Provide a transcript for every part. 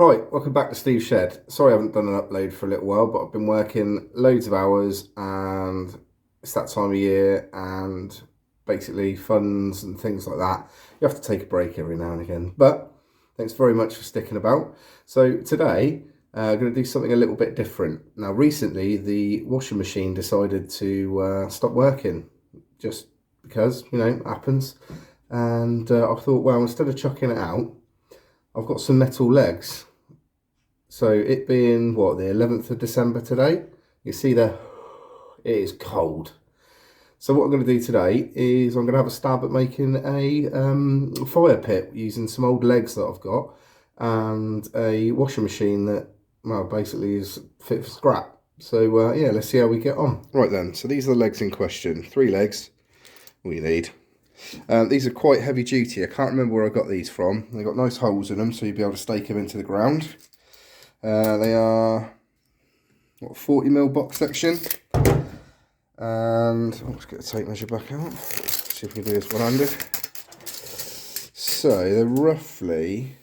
Right, welcome back to Steve's Shed. Sorry I haven't done an upload for a little while, but I've been working loads of hours and it's that time of year and basically funds and things like that. You have to take a break every now and again. But thanks very much for sticking about. So today, I'm going to do something a little bit different. Now recently the washing machine decided to stop working just because, it happens. And I thought, well, instead of chucking it out, I've got some metal legs. So it being, the 11th of December today, you see there, it is cold. So what I'm going to do today is I'm going to have a stab at making a fire pit using some old legs that I've got and a washing machine that, basically is fit for scrap. So yeah, let's see how we get on. Right then, so these are the legs in question. 3 legs, all you need. These are quite heavy duty. I can't remember where I got these from. They've got nice holes in them so you'll be able to stake them into the ground. They are 40mm box section, and let's get the tape measure back out. See if we can do this one-handed. So they're roughly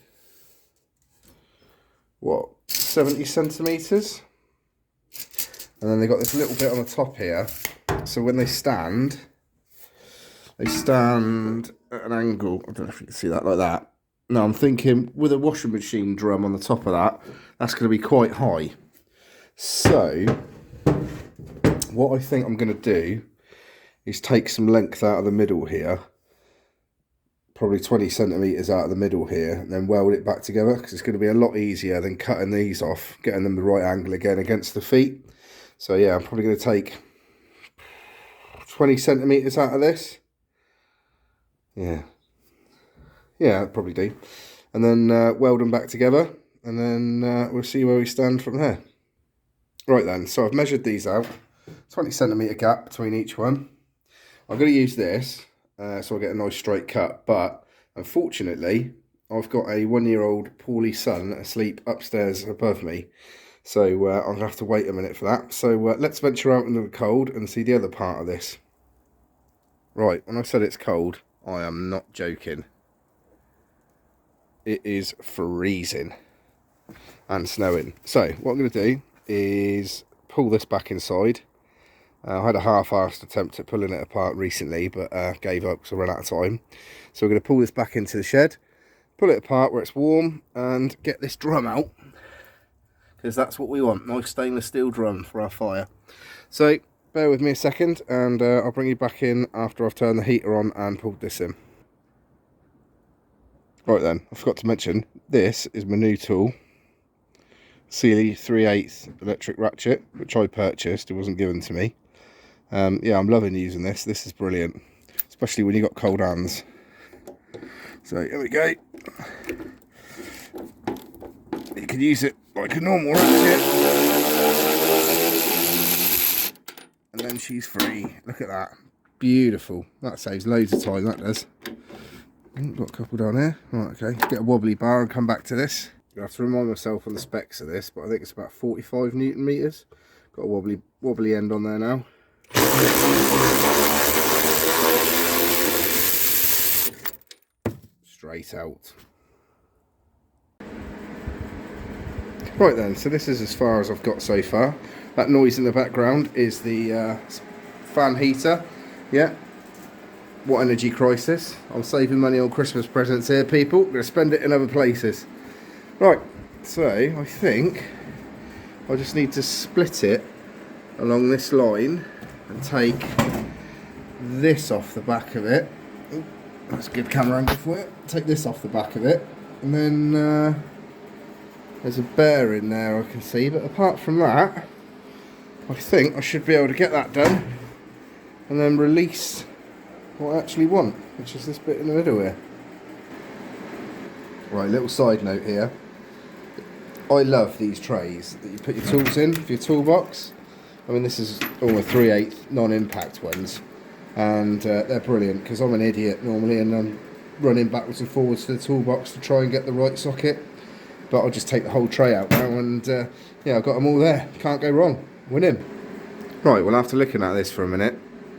70 centimeters, and then they've got this little bit on the top here. So when they stand at an angle. I don't know if you can see that like that. Now I'm thinking with a washing machine drum on the top of that, that's going to be quite high. So what I think I'm going to do is take some length out of the middle here, probably 20 centimeters out of the middle here, and then weld it back together, because it's going to be a lot easier than cutting these off, getting them the right angle again against the feet. So yeah, I'm probably going to take 20 centimeters out of this. Yeah, I'd probably do. And then weld them back together, and then we'll see where we stand from there. Right then, so I've measured these out. 20 centimetre gap between each one. I'm going to use this, so I get a nice straight cut. But unfortunately, I've got a 1-year-old poorly son asleep upstairs above me. So I'm going to have to wait a minute for that. So let's venture out into the cold and see the other part of this. Right, when I said it's cold, I am not joking. It is freezing and snowing. So what I'm going to do is pull this back inside. I had a half-assed attempt at pulling it apart recently, but gave up because I ran out of time. So we're going to pull this back into the shed, pull it apart where it's warm, and get this drum out, because that's what we want. Nice stainless steel drum for our fire. So bear with me a second, and I'll bring you back in after I've turned the heater on and pulled this in. Right then, I forgot to mention, this is my new tool, Sealy 3/8 electric ratchet, which I purchased. It wasn't given to me. Yeah, I'm loving using this. This is brilliant, especially when you've got cold hands. So here we go. You can use it like a normal ratchet, and then she's free. Look at that, beautiful. That saves loads of time, that does. Got a couple down here. Right, okay, get a wobbly bar and come back to this. I have to remind myself on the specs of this, but I think it's about 45 Newton meters. Got a wobbly end on there now. Straight out. Right then, so this is as far as I've got so far. That noise in the background is the fan heater. Yeah. What energy crisis. I'm saving money on Christmas presents here, people. I'm going to spend it in other places. Right, so I think I just need to split it along this line and take this off the back of it. Ooh, that's a good camera angle for it. Take this off the back of it, and then there's a bearing there I can see, but apart from that, I think I should be able to get that done and then release what I actually want, which is this bit in the middle here. Right, little side note here. I love these trays that you put your tools in for your toolbox. I mean, this is all my 3/8 non-impact ones, and they're brilliant because I'm an idiot normally and I'm running backwards and forwards to the toolbox to try and get the right socket. But I'll just take the whole tray out now, and yeah, I've got them all there. Can't go wrong. Winning. Right, well, after looking at this for a minute,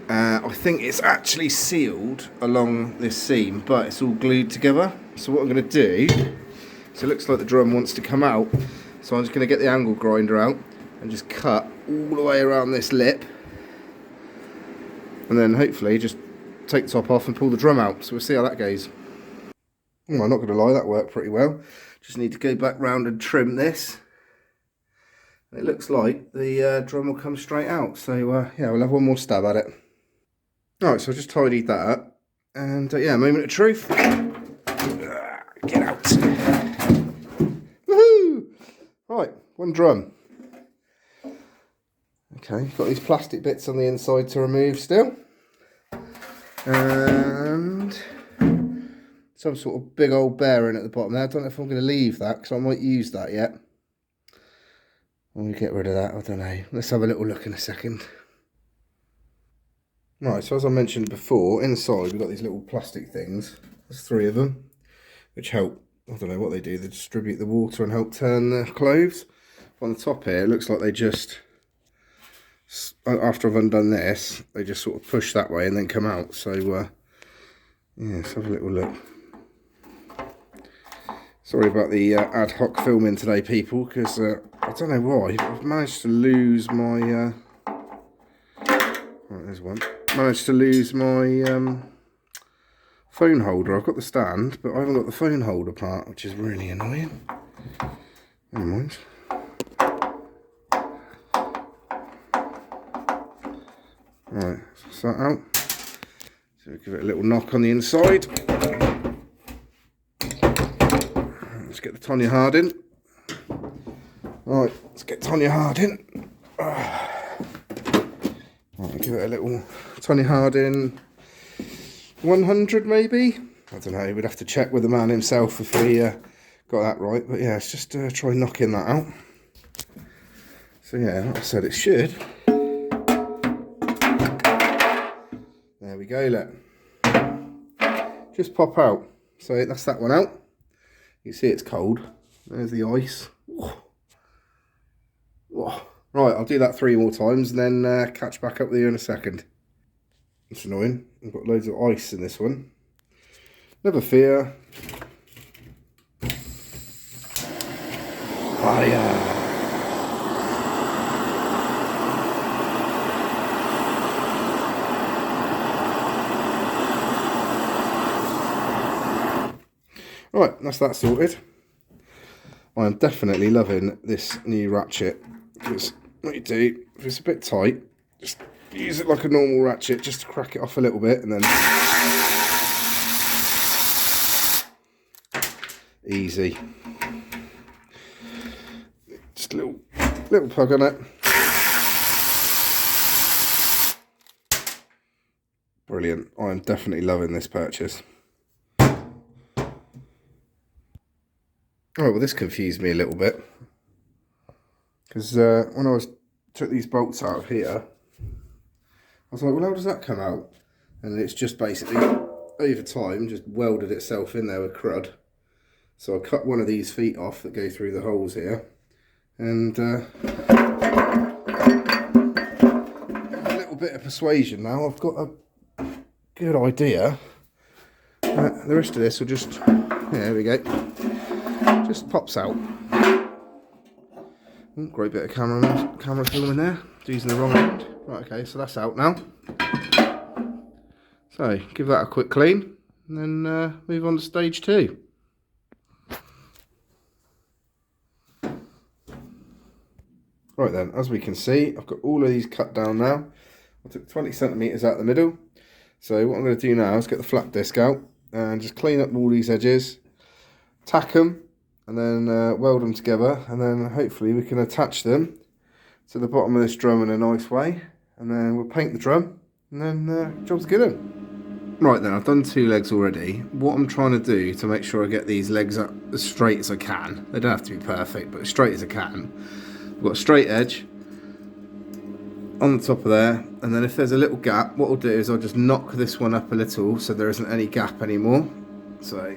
I think it's actually sealed along this seam, but it's all glued together. So what I'm going to do So it looks like the drum wants to come out. So I'm just going to get the angle grinder out and just cut all the way around this lip. And then hopefully just take the top off and pull the drum out. So we'll see how that goes. Oh, I'm not going to lie, that worked pretty well. Just need to go back round and trim this. It looks like the drum will come straight out. So yeah, we'll have one more stab at it. Alright, so I just tidied that up. And yeah, moment of truth. Get out. Woohoo! Right, one drum. Okay, got these plastic bits on the inside to remove still. And some sort of big old bearing at the bottom there. I don't know if I'm going to leave that because I might use that yet. When we get rid of that, I don't know. Let's have a little look in a second. Right, so as I mentioned before, inside we've got these little plastic things. There's 3 of them, which help, I don't know what they do, they distribute the water and help turn the cloves. On the top here, it looks like they just, after I've undone this, they just sort of push that way and then come out. So, yeah, let's have a little look. Sorry about the ad hoc filming today, people, because I don't know why, I've managed to lose my, right, there's one, managed to lose my phone holder. I've got the stand, but I haven't got the phone holder part, which is really annoying. Never mind. Right, so that out. So give it a little knock on the inside. Let's get the Tonya Harding. Right, let's get Tonya Harding. Right, give it a little Tonya Harding 100 maybe. I don't know, we'd have to check with the man himself if he got that right. But yeah, let's just try knocking that out. So yeah, like I said, it should. There we go, look. Just pop out. So that's that one out. You see it's cold. There's the ice. Whoa. Whoa. Right, I'll do that 3 more times and then catch back up with you in a second. It's annoying. I've got loads of ice in this one. Never fear. Fire. Right, that's that sorted. I am definitely loving this new ratchet, because what you do, if it's a bit tight, just use it like a normal ratchet just to crack it off a little bit and then easy. Just a little plug on it. Brilliant. I am definitely loving this purchase. Oh, well, this confused me a little bit, because when I took these bolts out of here, I was like, well, how does that come out? And it's just basically, over time, just welded itself in there with crud. So I cut one of these feet off that go through the holes here, and with a little bit of persuasion now, I've got a good idea. The rest of this will just, yeah, there we go. Just pops out. Ooh, great bit of camera film in there. Using the wrong end. Right, okay, so that's out now. So give that a quick clean, and then move on to stage 2. Right then, as we can see, I've got all of these cut down now. I took 20 centimetres out the middle. So what I'm going to do now is get the flat disc out and just clean up all these edges, tack them, and then weld them together, and then hopefully we can attach them to the bottom of this drum in a nice way, and then we'll paint the drum, and then job's good on. Right then, I've done 2 legs already. What I'm trying to do to make sure I get these legs up as straight as I can, they don't have to be perfect, but as straight as I can. I've got a straight edge on the top of there, and then if there's a little gap, what I'll do is I'll just knock this one up a little so there isn't any gap anymore. So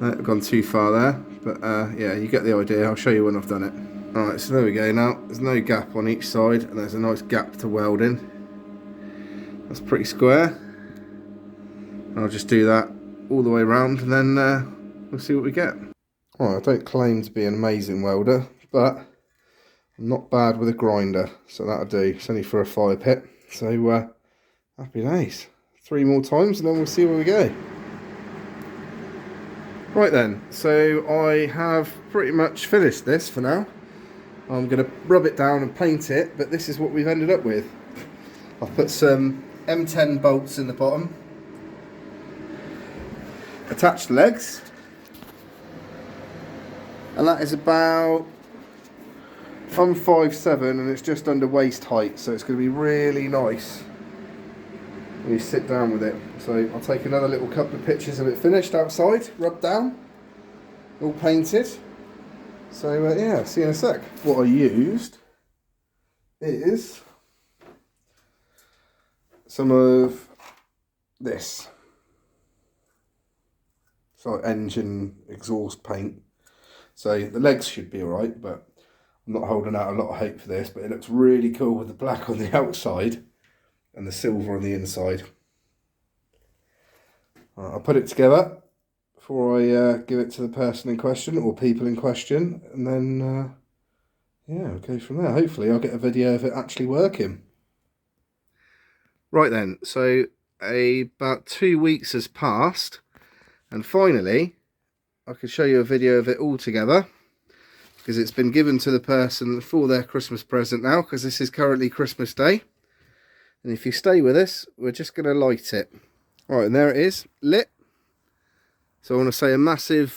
I've gone too far there, but yeah, you get the idea. I'll show you when I've done it. Alright, so there we go now. There's no gap on each side, and there's a nice gap to weld in. That's pretty square. I'll just do that all the way around, and then we'll see what we get. Well, I don't claim to be an amazing welder, but I'm not bad with a grinder, so that'll do. It's only for a fire pit, so happy days. 3 more times and then we'll see where we go. Right then, so I have pretty much finished this for now. I'm going to rub it down and paint it, but this is what we've ended up with. I've put some M10 bolts in the bottom, attached legs, and that is about, I'm 5'7" and it's just under waist height, so it's going to be really nice when you sit down with it. So I'll take another little couple of pictures of it finished outside, rubbed down, all painted. So yeah, see you in a sec. What I used is some of this. It's like engine exhaust paint. So the legs should be alright, but I'm not holding out a lot of hope for this, but it looks really cool with the black on the outside and the silver on the inside. I'll put it together before I give it to the person in question or people in question, and then yeah, we'll go from there. Hopefully I'll get a video of it actually working. Right then, so about 2 weeks has passed, and finally I can show you a video of it all together, because it's been given to the person for their Christmas present now, because this is currently Christmas Day. And if you stay with us, we're just going to light it. Right, and there it is, lit. So I want to say a massive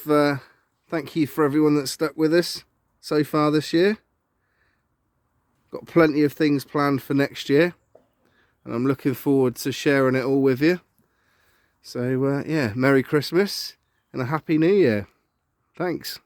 thank you for everyone that's stuck with us so far this year. Got plenty of things planned for next year, and I'm looking forward to sharing it all with you. So yeah, Merry Christmas and a Happy New Year. Thanks.